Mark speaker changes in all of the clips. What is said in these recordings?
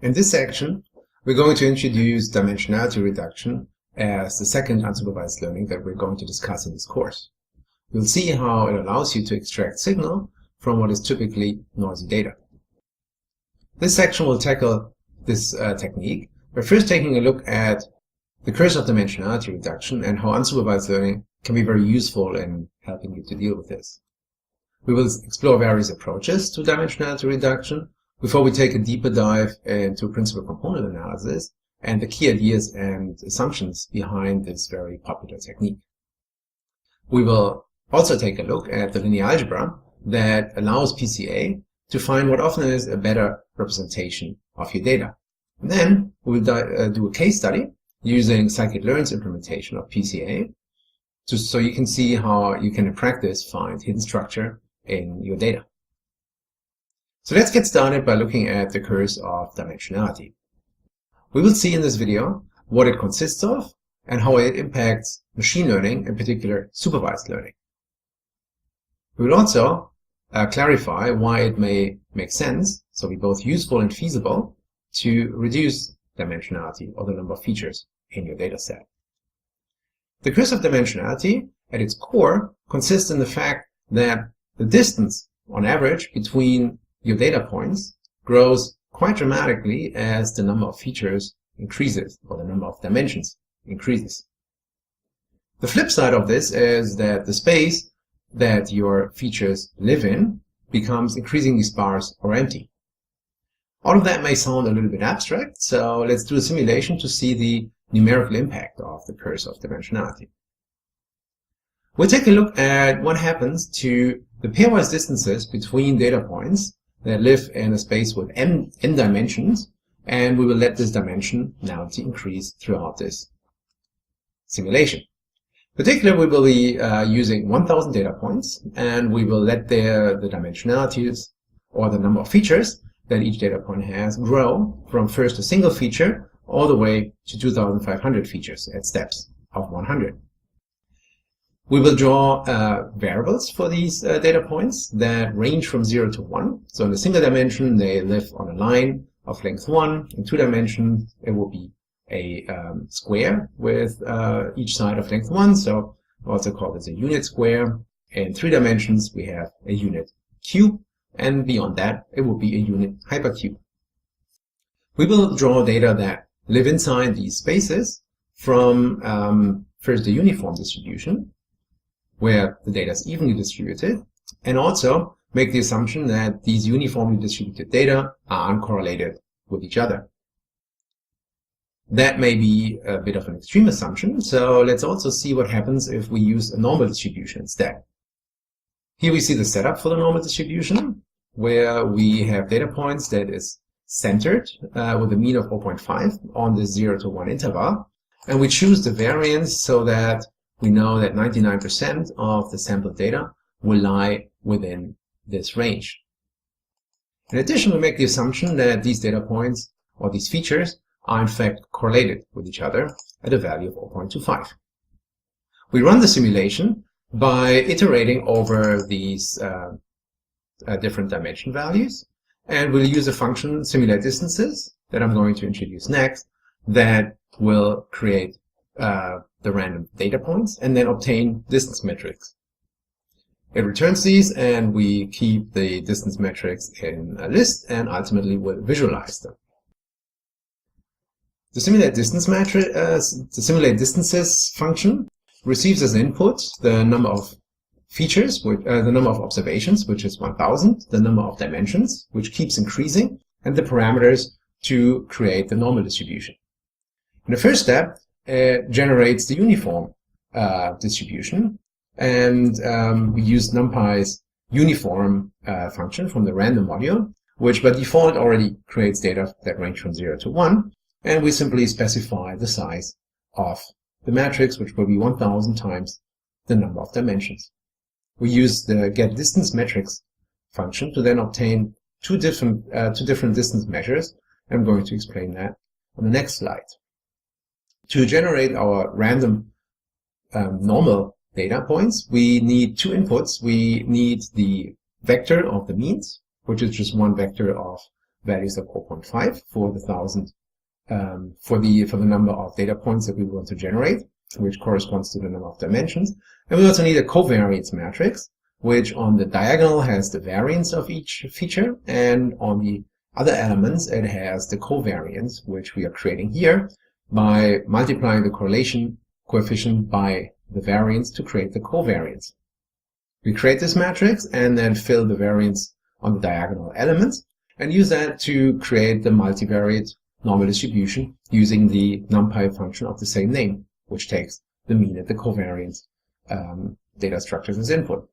Speaker 1: In this section, we're going to introduce dimensionality reduction as the second unsupervised learning that we're going to discuss in this course. You'll see how it allows you to extract signal from what is typically noisy data. This section will tackle this technique by first taking a look at the curse of dimensionality reduction and how unsupervised learning can be very useful in helping you to deal with this. We will explore various approaches to dimensionality reduction before we take a deeper dive into principal component analysis and the key ideas and assumptions behind this very popular technique. We will also take a look at the linear algebra that allows PCA to find what often is a better representation of your data. And then we'll do a case study using scikit-learn's implementation of PCA so you can see how you can in practice find hidden structure in your data. So let's get started by looking at the curse of dimensionality. We will see in this video what it consists of and how it impacts machine learning, in particular supervised learning. We will also clarify why it may make sense, so be both useful and feasible, to reduce dimensionality or the number of features in your data set. The curse of dimensionality at its core consists in the fact that the distance on average between your data points grows quite dramatically as the number of features increases or the number of dimensions increases. The flip side of this is that the space that your features live in becomes increasingly sparse or empty. All of that may sound a little bit abstract, so let's do a simulation to see the numerical impact of the curse of dimensionality. We'll take a look at what happens to the pairwise distances between data points that live in a space with n dimensions, and we will let this dimensionality increase throughout this simulation. Particularly, we will be using 1000 data points, and we will let the dimensionalities or the number of features that each data point has grow from first a single feature all the way to 2500 features at steps of 100. We will draw variables for these data points that range from 0 to 1. So in a single dimension, they live on a line of length 1. In 2 dimensions, it will be a square with each side of length 1. So we also call this a unit square. In 3 dimensions, we have a unit cube. And beyond that, it will be a unit hypercube. We will draw data that live inside these spaces from first the uniform distribution, where the data is evenly distributed, and also make the assumption that these uniformly distributed data are uncorrelated with each other. That may be a bit of an extreme assumption, so let's also see what happens if we use a normal distribution instead. Here we see the setup for the normal distribution, where we have data points that is centered with a mean of 0.5 on the 0 to 1 interval, and we choose the variance so that we know that 99% of the sampled data will lie within this range. In addition, we make the assumption that these data points or these features are in fact correlated with each other at a value of 0.25. We run the simulation by iterating over these different dimension values, and we'll use a function simulate distances that I'm going to introduce next that will create the random data points and then obtain distance metrics. It returns these, and we keep the distance metrics in a list and ultimately will visualize them. The simulate distances function receives as input the number of features, the number of observations, which is 1000, the number of dimensions, which keeps increasing, and the parameters to create the normal distribution. In the first step, it generates the uniform distribution, and we use NumPy's uniform function from the random module, which by default already creates data that range from 0 to 1, and we simply specify the size of the matrix, which will be 1000 times the number of dimensions. We use the getDistanceMetrics function to then obtain two different distance measures. I'm going to explain that on the next slide. To generate our random normal data points, we need two inputs. We need the vector of the means, which is just one vector of values of 0.5 for the for the number of data points that we want to generate, which corresponds to the number of dimensions. And we also need a covariance matrix, which on the diagonal has the variance of each feature, and on the other elements it has the covariance, which we are creating here by multiplying the correlation coefficient by the variance to create the covariance. We create this matrix and then fill the variance on the diagonal elements and use that to create the multivariate normal distribution using the NumPy function of the same name, which takes the mean and the covariance data structures as input.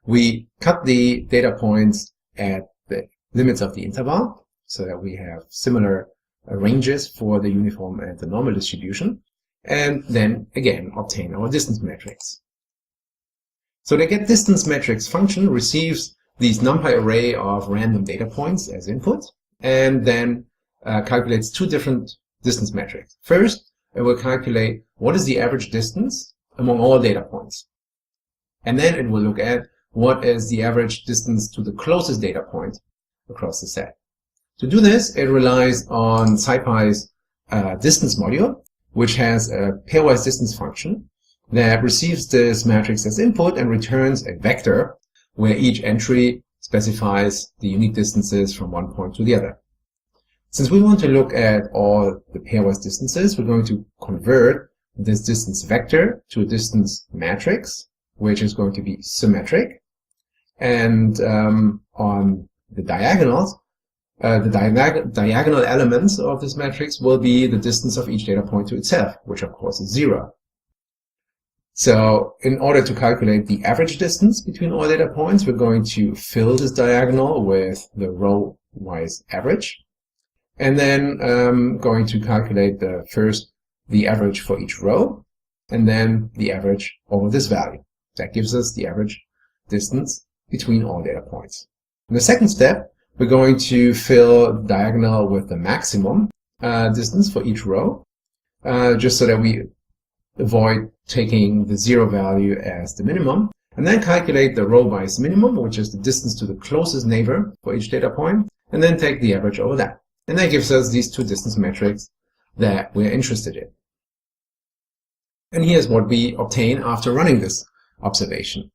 Speaker 1: We cut the data points at the limits of the interval so that we have similar ranges for the uniform and the normal distribution, and then again obtain our distance matrix. So the getDistanceMatrix function receives these NumPy array of random data points as input, and then calculates two different distance metrics. First, it will calculate what is the average distance among all data points. And then it will look at what is the average distance to the closest data point across the set. To do this, it relies on SciPy's distance module, which has a pairwise distance function that receives this matrix as input and returns a vector where each entry specifies the unique distances from one point to the other. Since we want to look at all the pairwise distances, we're going to convert this distance vector to a distance matrix, which is going to be symmetric. And on the diagonals, the diagonal elements of this matrix will be the distance of each data point to itself, which of course is 0. So in order to calculate the average distance between all data points, we're going to fill this diagonal with the row-wise average, and then going to calculate the average for each row, and then the average over this value. That gives us the average distance between all data points. In the second step, we're going to fill the diagonal with the maximum distance for each row, just so that we avoid taking the 0 value as the minimum, and then calculate the row-wise minimum, which is the distance to the closest neighbor for each data point, and then take the average over that. And that gives us these two distance metrics that we're interested in. And here's what we obtain after running this observation.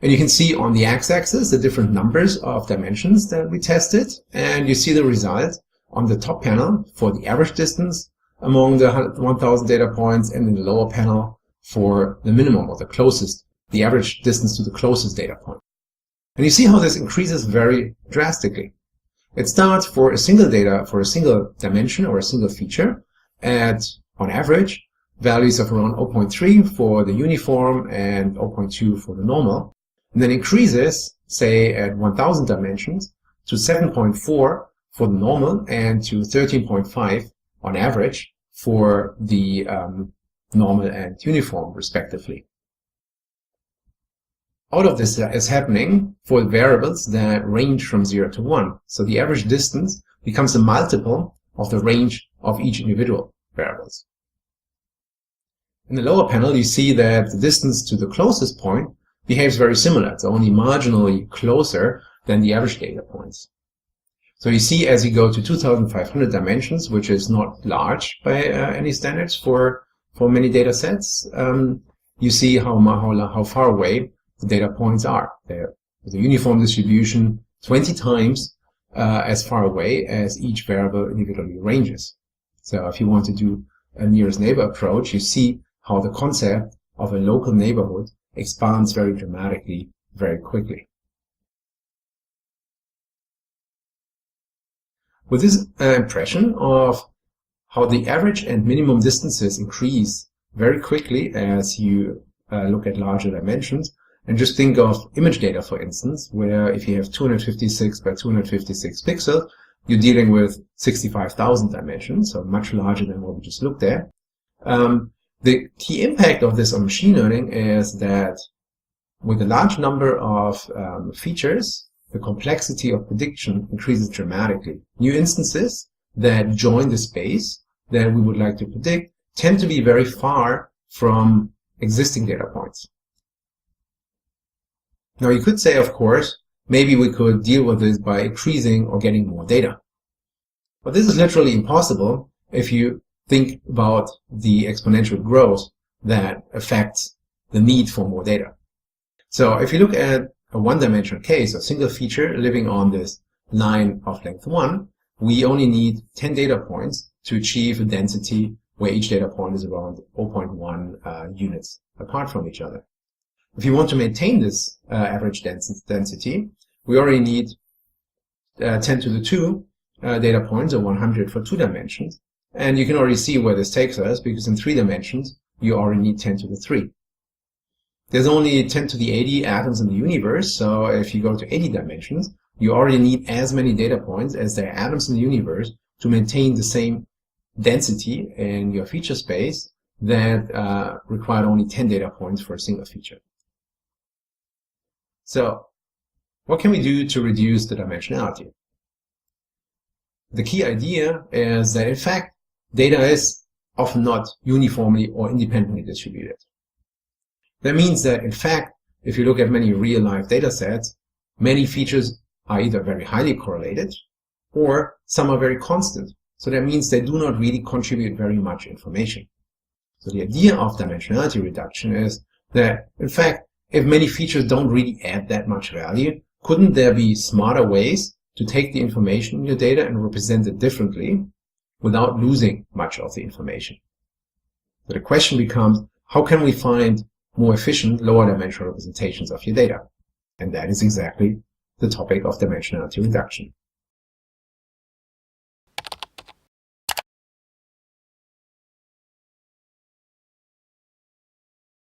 Speaker 1: And you can see on the x-axis the different numbers of dimensions that we tested, and you see the result on the top panel for the average distance among the 1000 data points, and in the lower panel for the minimum or the average distance to the closest data point. And you see how this increases very drastically. It starts for a single dimension or a single feature at, on average, values of around 0.3 for the uniform and 0.2 for the normal, and then increases, say, at 1000 dimensions to 7.4 for the normal and to 13.5 on average for the normal and uniform, respectively. All of this is happening for variables that range from 0 to 1. So the average distance becomes a multiple of the range of each individual variables. In the lower panel, you see that the distance to the closest point behaves very similar. It's only marginally closer than the average data points. So you see, as you go to 2500 dimensions, which is not large by any standards for many data sets, you see how far away the data points are. They're with a uniform distribution 20 times as far away as each variable individually ranges. So if you want to do a nearest neighbor approach, you see how the concept of a local neighborhood expands very dramatically, very quickly. With this impression of how the average and minimum distances increase very quickly as you look at larger dimensions, and just think of image data, for instance, where if you have 256 by 256 pixels, you're dealing with 65,000 dimensions, so much larger than what we just looked at. The key impact of this on machine learning is that with a large number of features, the complexity of prediction increases dramatically. New instances that join the space that we would like to predict tend to be very far from existing data points. Now you could say, of course, maybe we could deal with this by increasing or getting more data. But this is literally impossible if you think about the exponential growth that affects the need for more data. So if you look at a one-dimensional case, a single feature living on this line of length 1, we only need 10 data points to achieve a density where each data point is around 0.1 units apart from each other. If you want to maintain this average density, we already need 10 to the 2 data points, or 100 for 2 dimensions. And you can already see where this takes us, because in 3 dimensions, you already need 10 to the 3. There's only 10 to the 80 atoms in the universe, so if you go to 80 dimensions, you already need as many data points as there are atoms in the universe to maintain the same density in your feature space that required only 10 data points for a single feature. So, what can we do to reduce the dimensionality? The key idea is that, in fact, data is often not uniformly or independently distributed. That means that, in fact, if you look at many real-life data sets, many features are either very highly correlated or some are very constant. So that means they do not really contribute very much information. So the idea of dimensionality reduction is that, in fact, if many features don't really add that much value, couldn't there be smarter ways to take the information in your data and represent it differently without losing much of the information? So the question becomes, how can we find more efficient lower dimensional representations of your data? And that is exactly the topic of dimensionality reduction.